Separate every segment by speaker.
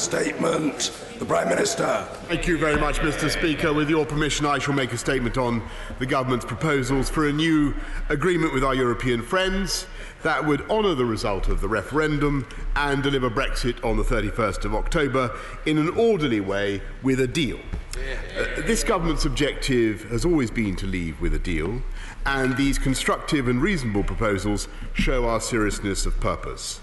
Speaker 1: statement. The Prime Minister.
Speaker 2: Thank you very much, Mr. Speaker. With your permission, I shall make a statement on the government's proposals for a new agreement with our European friends that would honour the result of the referendum and deliver Brexit on the 31st of October in an orderly way with a deal. This government's objective has always been to leave with a deal, and these constructive and reasonable proposals show our seriousness of purpose.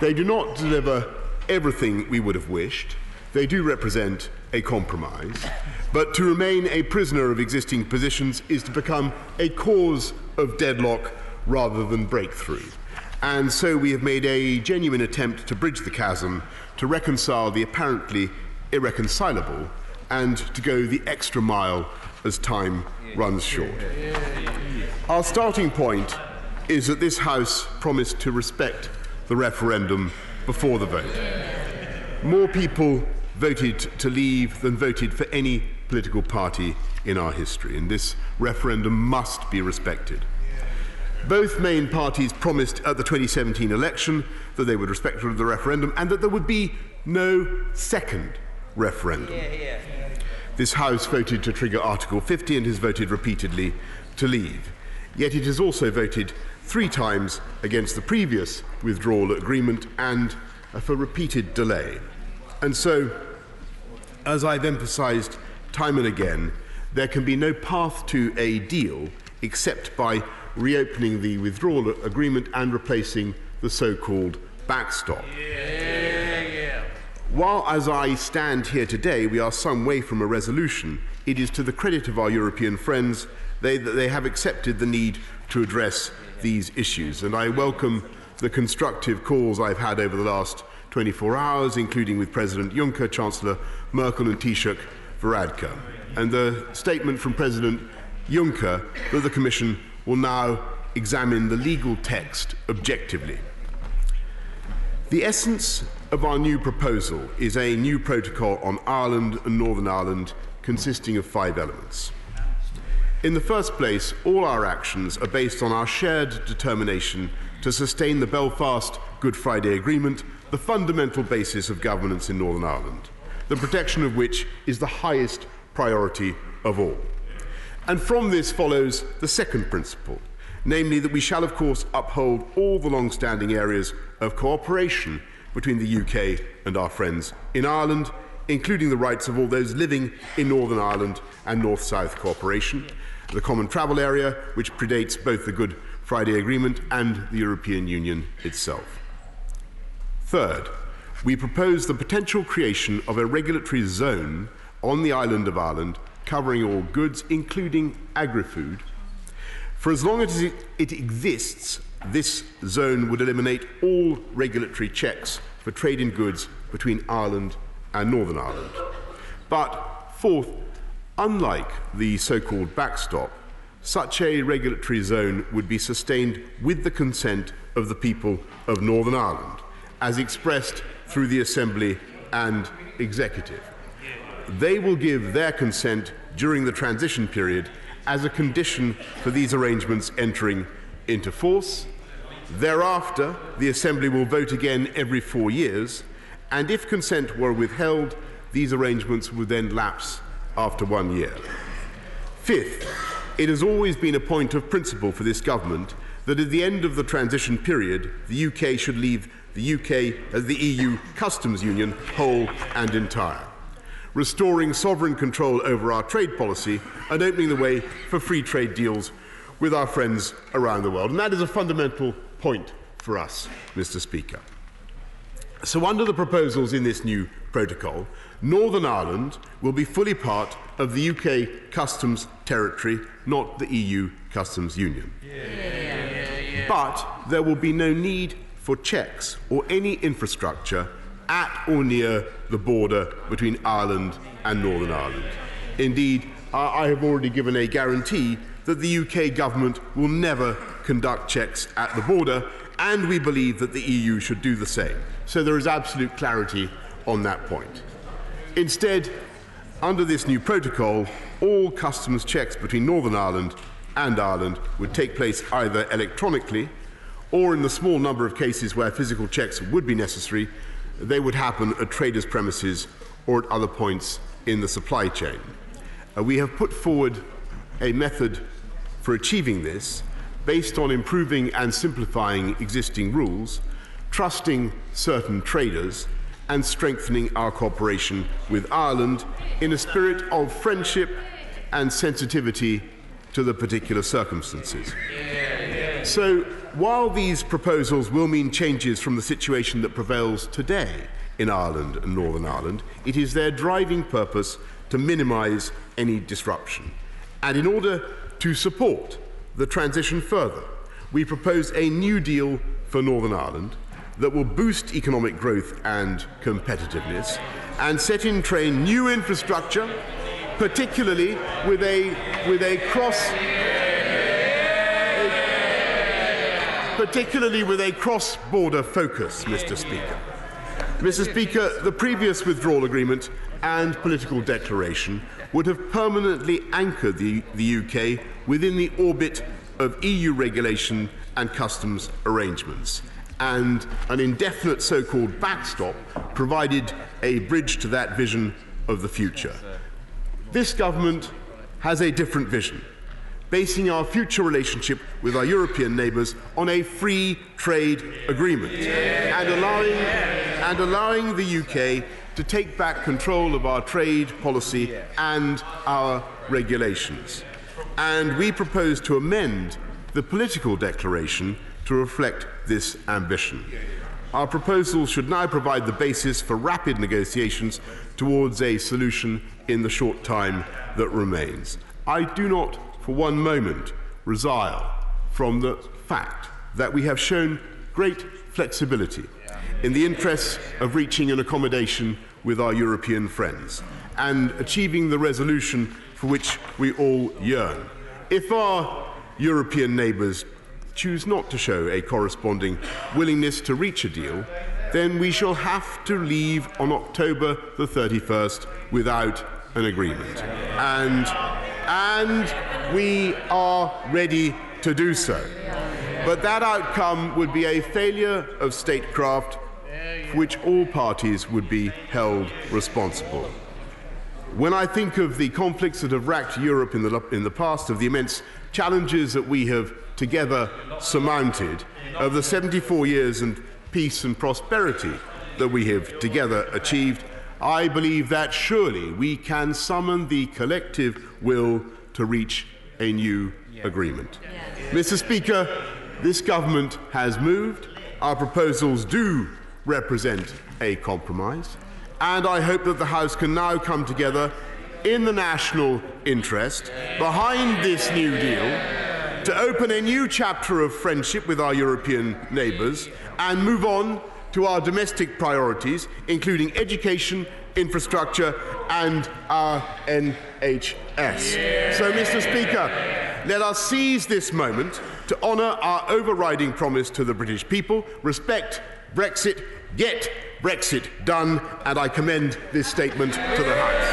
Speaker 2: They do not deliver everything we would have wished. They do represent a compromise, but to remain a prisoner of existing positions is to become a cause of deadlock rather than breakthrough. And so we have made a genuine attempt to bridge the chasm, to reconcile the apparently irreconcilable, and to go the extra mile as time runs short. Our starting point is that this House promised to respect the referendum before the vote. More people voted to leave than voted for any political party in our history, and this referendum must be respected. Both main parties promised at the 2017 election that they would respect the referendum and that there would be no second referendum. This House voted to trigger Article 50 and has voted repeatedly to leave. Yet it has also voted 3 times against the previous withdrawal agreement and for repeated delay. And so, as I've emphasised time and again, there can be no path to a deal except by reopening the withdrawal agreement and replacing the so-called backstop. While, as I stand here today, we are some way from a resolution, it is to the credit of our European friends that they have accepted the need to address these issues. And I welcome the constructive calls I've had over the last 24 hours, including with President Juncker, Chancellor Merkel and Taoiseach Varadkar. And the statement from President Juncker that the Commission will now examine the legal text objectively. The essence of our new proposal is a new protocol on Ireland and Northern Ireland consisting of 5 elements. In the first place, all our actions are based on our shared determination to sustain the Belfast Good Friday Agreement, the fundamental basis of governance in Northern Ireland, the protection of which is the highest priority of all. And from this follows the second principle, namely that we shall of course uphold all the long-standing areas of cooperation between the UK and our friends in Ireland, including the rights of all those living in Northern Ireland and North-South cooperation, the common travel area, which predates both the Good Friday Agreement and the European Union itself. Third, we propose the potential creation of a regulatory zone on the island of Ireland covering all goods, including agri-food. For as long as it exists, this zone would eliminate all regulatory checks for trade in goods between Ireland and Northern Ireland. But fourth, unlike the so-called backstop, such a regulatory zone would be sustained with the consent of the people of Northern Ireland, as expressed through the Assembly and Executive. They will give their consent during the transition period as a condition for these arrangements entering into force. Thereafter, the Assembly will vote again every 4 years, and if consent were withheld, these arrangements would then lapse after 1 year. Fifth, it has always been a point of principle for this government that at the end of the transition period, the UK should leave the UK as the EU customs union whole and entire, restoring sovereign control over our trade policy and opening the way for free trade deals with our friends around the world. And that is a fundamental point for us, Mr. Speaker. So under the proposals in this new protocol, Northern Ireland will be fully part of the UK customs territory, not the EU customs union. But there will be no need for checks or any infrastructure at or near the border between Ireland and Northern Ireland. Indeed, I have already given a guarantee that the UK government will never conduct checks at the border, and we believe that the EU should do the same. So there is absolute clarity on that point. Instead, under this new protocol, all customs checks between Northern Ireland and Ireland would take place either electronically or, in the small number of cases where physical checks would be necessary, they would happen at traders' premises or at other points in the supply chain. We have put forward a method for achieving this based on improving and simplifying existing rules, trusting certain traders, and strengthening our cooperation with Ireland in a spirit of friendship and sensitivity to the particular circumstances. So, while these proposals will mean changes from the situation that prevails today in Ireland and Northern Ireland, it is their driving purpose to minimise any disruption. And in order to support the transition further, we propose a new deal for Northern Ireland that will boost economic growth and competitiveness and set in train new infrastructure, particularly with a cross-border focus, Mr. Speaker. Mr. Speaker, the previous withdrawal agreement and political declaration would have permanently anchored the UK within the orbit of EU regulation and customs arrangements, and an indefinite so-called backstop provided a bridge to that vision of the future. This government has a different vision, basing our future relationship with our European neighbours on a free trade agreement and allowing the UK to take back control of our trade policy and our regulations. And we propose to amend the political declaration to reflect this ambition. Our proposal should now provide the basis for rapid negotiations towards a solution in the short time that remains. I do not for one moment resile from the fact that we have shown great flexibility in the interests of reaching an accommodation with our European friends and achieving the resolution for which we all yearn. If our European neighbours choose not to show a corresponding willingness to reach a deal, then we shall have to leave on October the 31st without an agreement. And we are ready to do so. But that outcome would be a failure of statecraft for which all parties would be held responsible. When I think of the conflicts that have racked Europe in the past, of the immense challenges that we have together surmounted, of the 74 years of peace and prosperity that we have together achieved, I believe that surely we can summon the collective will to reach a new agreement. Mr. Speaker, this government has moved. Our proposals do represent a compromise, and I hope that the House can now come together in the national interest behind this new deal to open a new chapter of friendship with our European neighbours and move on to our domestic priorities, including education, infrastructure and our NHS. So, Mr. Speaker, let us seize this moment to honour our overriding promise to the British people: respect Brexit, get Brexit done, and I commend this statement to the House.